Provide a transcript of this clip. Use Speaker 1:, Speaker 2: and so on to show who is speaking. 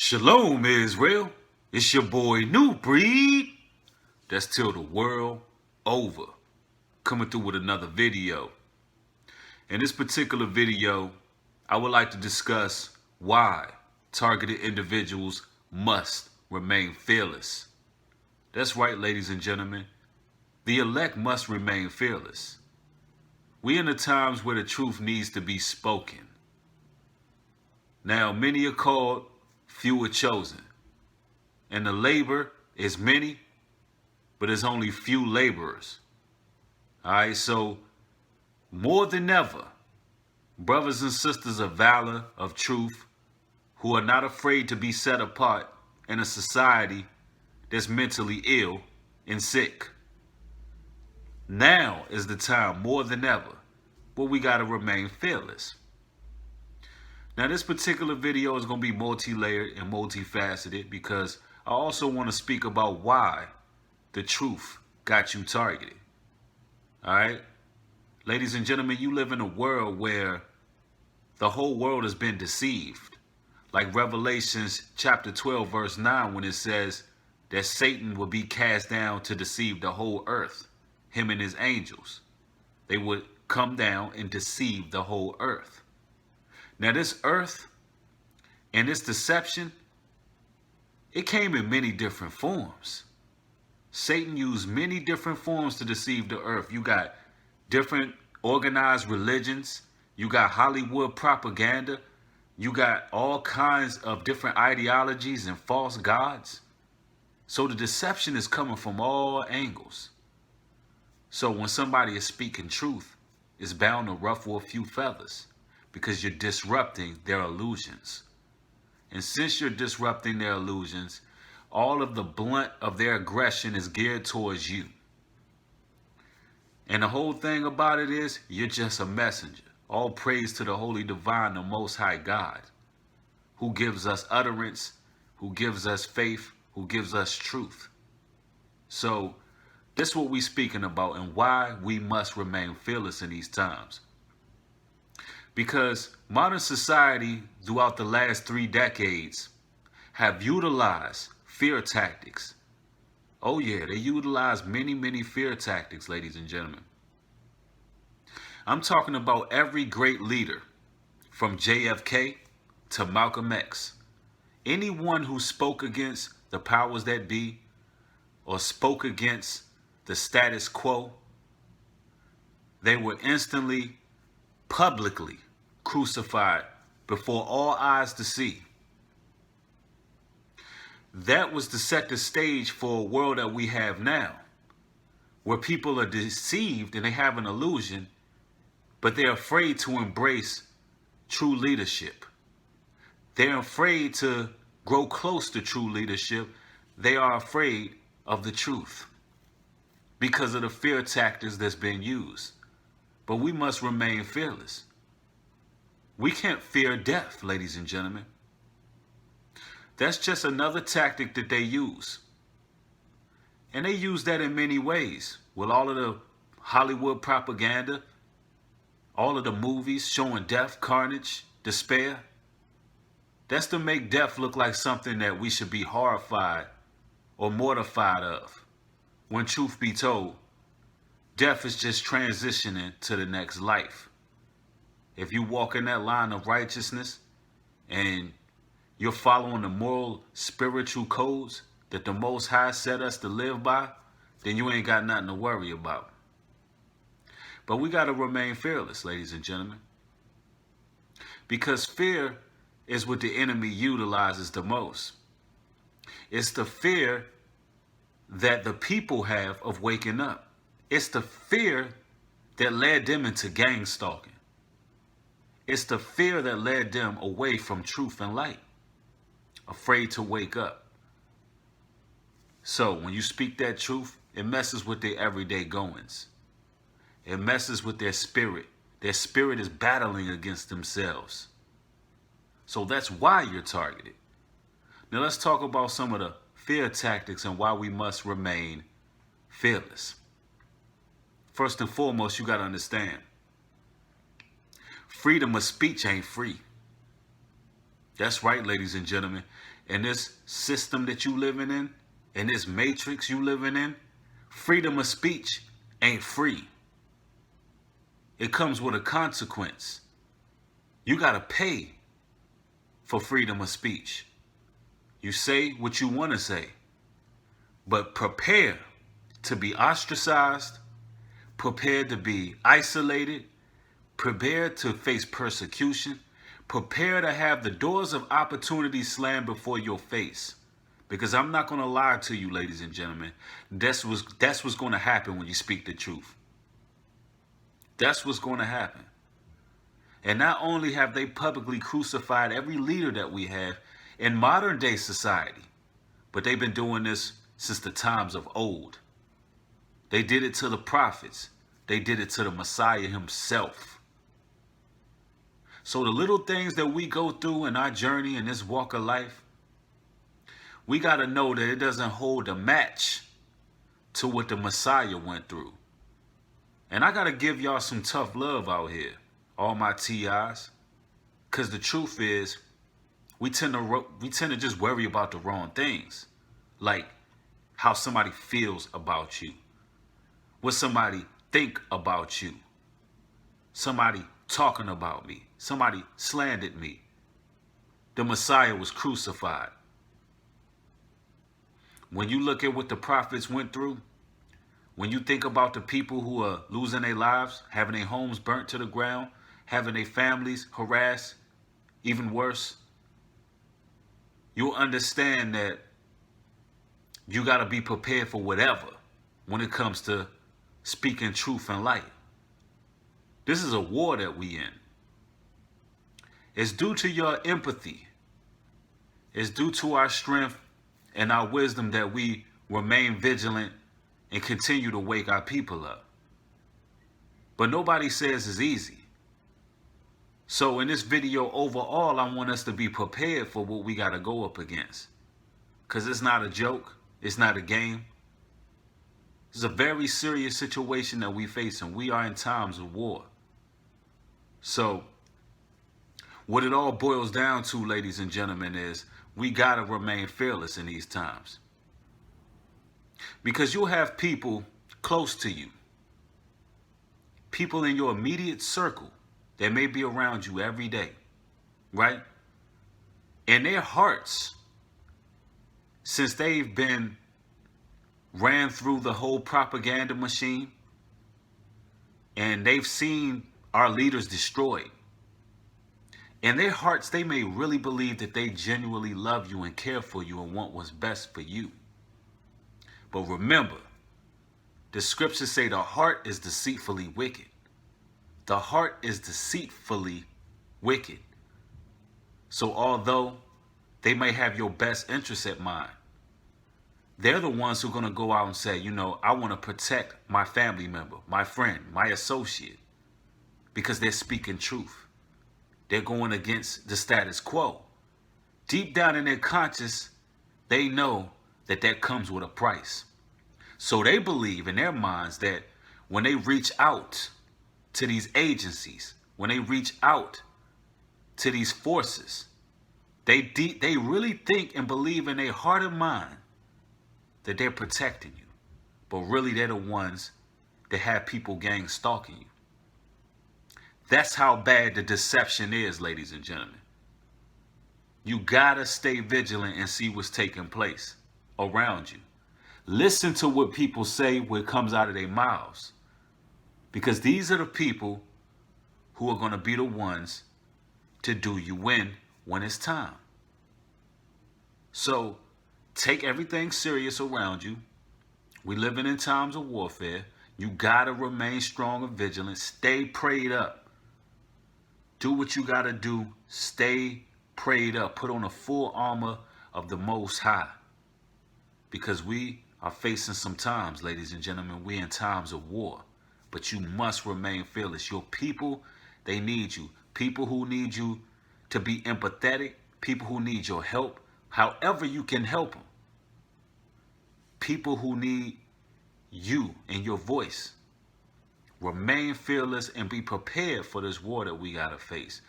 Speaker 1: Shalom, Israel. It's your boy New Breed. That's till the world over. Coming through with another video. In this particular video, I would like to discuss why targeted individuals must remain fearless. That's right, ladies and gentlemen. The elect must remain fearless. We in the times where the truth needs to be spoken. Now, many are called, few are chosen. And the labor is many, but there's only few laborers. All right, so more than ever, brothers and sisters of valor, of truth, who are not afraid to be set apart in a society that's mentally ill and sick. Now is the time more than ever where we got to remain fearless. Now, this particular video is going to be multi-layered and multifaceted because I also want to speak about why the truth got you targeted. All right? Ladies and gentlemen, you live in a world where the whole world has been deceived. Like Revelations chapter 12, verse 9, when it says that Satan will be cast down to deceive the whole earth, him and his angels. They would come down and deceive the whole earth. Now, this earth and this deception, it came in many different forms. Satan used many different forms to deceive the earth. You got different organized religions. You got Hollywood propaganda. You got all kinds of different ideologies and false gods. So the deception is coming from all angles. So when somebody is speaking truth, it's bound to ruffle a few feathers because you're disrupting their illusions. And since you're disrupting their illusions, all of the blunt of their aggression is geared towards you. And the whole thing about it is, you're just a messenger. All praise to the Holy Divine, the Most High God, who gives us utterance, who gives us faith, who gives us truth. So this is what we're speaking about and why we must remain fearless in these times. Because modern society throughout the last 3 decades have utilized fear tactics. Oh yeah, they utilize many fear tactics, ladies and gentlemen. I'm talking about every great leader from JFK to Malcolm X. Anyone who spoke against the powers that be or spoke against the status quo, they were instantly, publicly crucified before all eyes to see. That was to set the stage for a world that we have now, where people are deceived and they have an illusion, but they're afraid to embrace true leadership. They're afraid to grow close to true leadership. They are afraid of the truth because of the fear tactics that's been used. But we must remain fearless. We can't fear death, ladies and gentlemen. That's just another tactic that they use. And they use that in many ways. With all of the Hollywood propaganda, all of the movies showing death, carnage, despair. That's to make death look like something that we should be horrified or mortified of. When truth be told, death is just transitioning to the next life. If you walk in that line of righteousness and you're following the moral, spiritual codes that the Most High set us to live by, then you ain't got nothing to worry about. But we got to remain fearless, ladies and gentlemen. Because fear is what the enemy utilizes the most. It's the fear that the people have of waking up. It's the fear that led them into gang stalking. It's the fear that led them away from truth and light. Afraid to wake up. So when you speak that truth, it messes with their everyday goings. It messes with their spirit. Their spirit is battling against themselves. So that's why you're targeted. Now let's talk about some of the fear tactics and why we must remain fearless. First and foremost, you got to understand, freedom of speech ain't free. That's right, ladies and gentlemen. In this system that you living in this matrix you living in, freedom of speech ain't free. It comes with a consequence. You got to pay for freedom of speech. You say what you want to say, but prepare to be ostracized, prepare to be isolated, prepare to face persecution, prepare to have the doors of opportunity slammed before your face. Because I'm not going to lie to you, ladies and gentlemen. That's what's going to happen when you speak the truth. That's what's going to happen. And not only have they publicly crucified every leader that we have in modern day society, but they've been doing this since the times of old. They did it to the prophets. They did it to the Messiah himself. So the little things that we go through in our journey in this walk of life, we got to know that it doesn't hold a match to what the Messiah went through. And I got to give y'all some tough love out here, all my TIs. Because the truth is, we tend to just worry about the wrong things. Like how somebody feels about you. What somebody think about you. Somebody talking about me. Somebody slandered me. The Messiah was crucified. When you look at what the prophets went through, when you think about the people who are losing their lives, having their homes burnt to the ground, having their families harassed, even worse, you'll understand that you got to be prepared for whatever when it comes to speaking truth and light. This is a war that we in. It's due to your empathy. It's due to our strength and our wisdom that we remain vigilant and continue to wake our people up. But nobody says it's easy. So in this video overall, I want us to be prepared for what we got to go up against. Because it's not a joke. It's not a game. It's a very serious situation that we face, and we are in times of war. So what it all boils down to, ladies and gentlemen, is we got to remain fearless in these times. Because you'll have people close to you, people in your immediate circle that may be around you every day, right? And their hearts, since they've been ran through the whole propaganda machine and they've seen our leaders destroyed, in their hearts, they may really believe that they genuinely love you and care for you and want what's best for you. But remember, the scriptures say the heart is deceitfully wicked. The heart is deceitfully wicked. So although they may have your best interests at mind, they're the ones who are going to go out and say, you know, I want to protect my family member, my friend, my associate, because they're speaking truth. They're going against the status quo. Deep down in their conscience, they know that that comes with a price. So they believe in their minds that when they reach out to these agencies, when they reach out to these forces, they really think and believe in their heart and mind that they're protecting you. But really, they're the ones that have people gang stalking you. That's how bad the deception is, ladies and gentlemen. You gotta stay vigilant and see what's taking place around you. Listen to what people say when it comes out of their mouths. Because these are the people who are going to be the ones to do you in when it's time. So take everything serious around you. We living in times of warfare. You gotta remain strong and vigilant. Stay prayed up. Do what you gotta do. Stay prayed up. Put on the full armor of the Most High. Because we are facing some times, ladies and gentlemen. We're in times of war. But you must remain fearless. Your people, they need you. People who need you to be empathetic. People who need your help. However you can help them. People who need you and your voice. Remain fearless and be prepared for this war that we got to face.